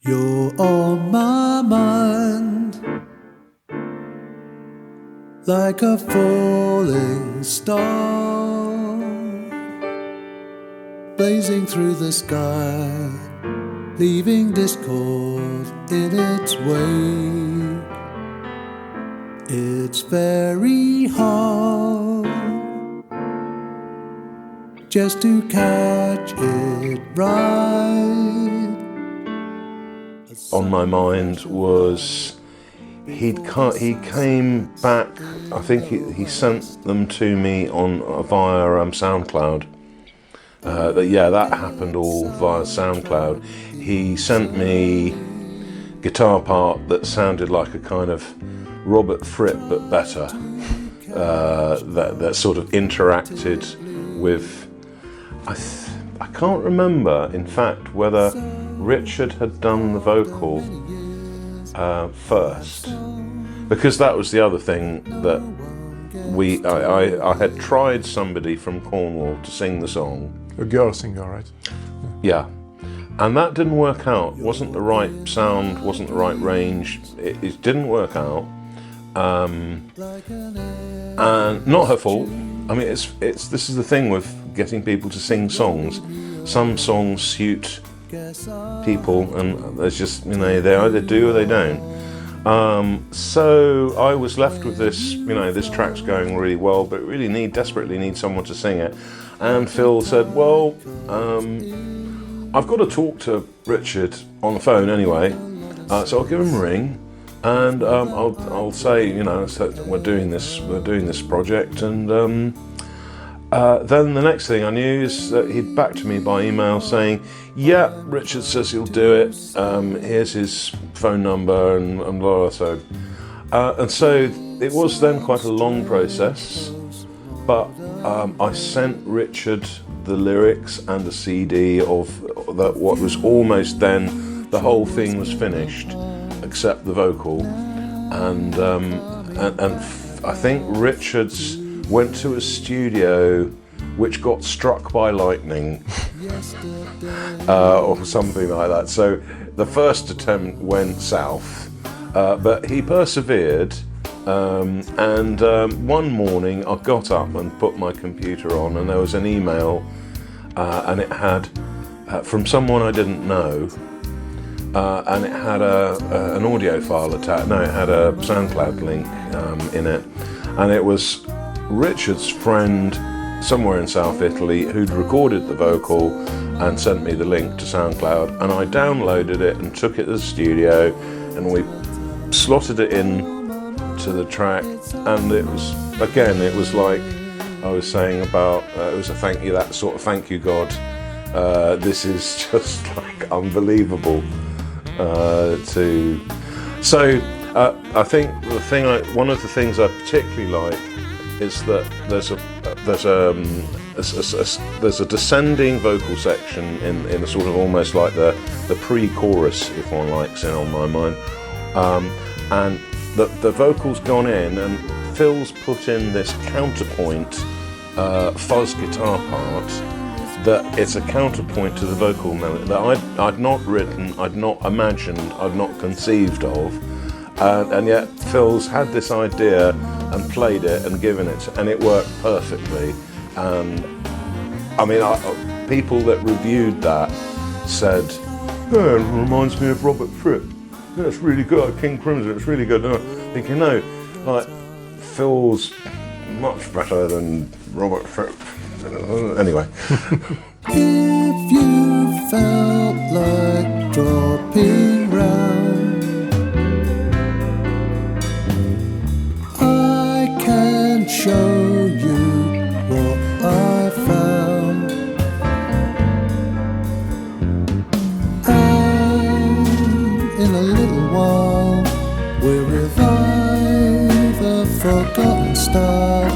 You're on my mind, like a falling star, blazing through the sky, leaving discord in its wake. It's very hard just to catch it right. On my mind was he came back. I think he sent them to me on via SoundCloud. That happened all via SoundCloud. He sent me guitar part that sounded like a kind of Robert Fripp but better. That sort of interacted with. I can't remember, in fact, whether Richard had done the vocal first, because that was the other thing that I had tried somebody from Cornwall to sing the song. A girl singer, right? Yeah, and that didn't work out. Wasn't the right sound, wasn't the right range. It didn't work out, and not her fault. I mean, it's this is the thing with getting people to sing songs. Some songs suit people, and there's just, they either do or they don't. So I was left with this, this track's going really well, but desperately need someone to sing it. And Phil said, well, I've got to talk to Richard on the phone anyway, so I'll give him a ring, and I'll say, so we're doing this project, and then the next thing I knew is that he'd back to me by email saying, yeah, Richard says he'll do it, here's his phone number, and blah, blah, so. And so it was then quite a long process, but I sent Richard the lyrics and the CD of that. What was almost then, the whole thing was finished, except the vocal, and I think Richard's went to a studio which got struck by lightning or something like that. So the first attempt went south, but he persevered, and one morning I got up and put my computer on, and there was an email, and it had from someone I didn't know, and it had an audio file attached. No, it had a SoundCloud link in it, and it was Richard's friend somewhere in South Italy who'd recorded the vocal and sent me the link to SoundCloud, and I downloaded it and took it to the studio, and we slotted it in to the track, and it was like I was saying about, it was a thank you, that sort of thank you God, this is just like unbelievable so I think one of the things I particularly like is that there's a descending vocal section in a sort of almost like the pre-chorus, if one likes it, on my mind, and the vocal's gone in, and Phil's put in this counterpoint fuzz guitar part that it's a counterpoint to the vocal melody that I'd not written, I'd not imagined, I'd not conceived of. And yet Phil's had this idea and played it and given it, and it worked perfectly. And people that reviewed that said, "Oh, it reminds me of Robert Fripp. Yeah, it's really good. King Crimson, it's really good." And I'm thinking, no, like Phil's much better than Robert Fripp. Anyway. If you felt like dropping round, show you what I found, and in a little while we'll revive a forgotten star.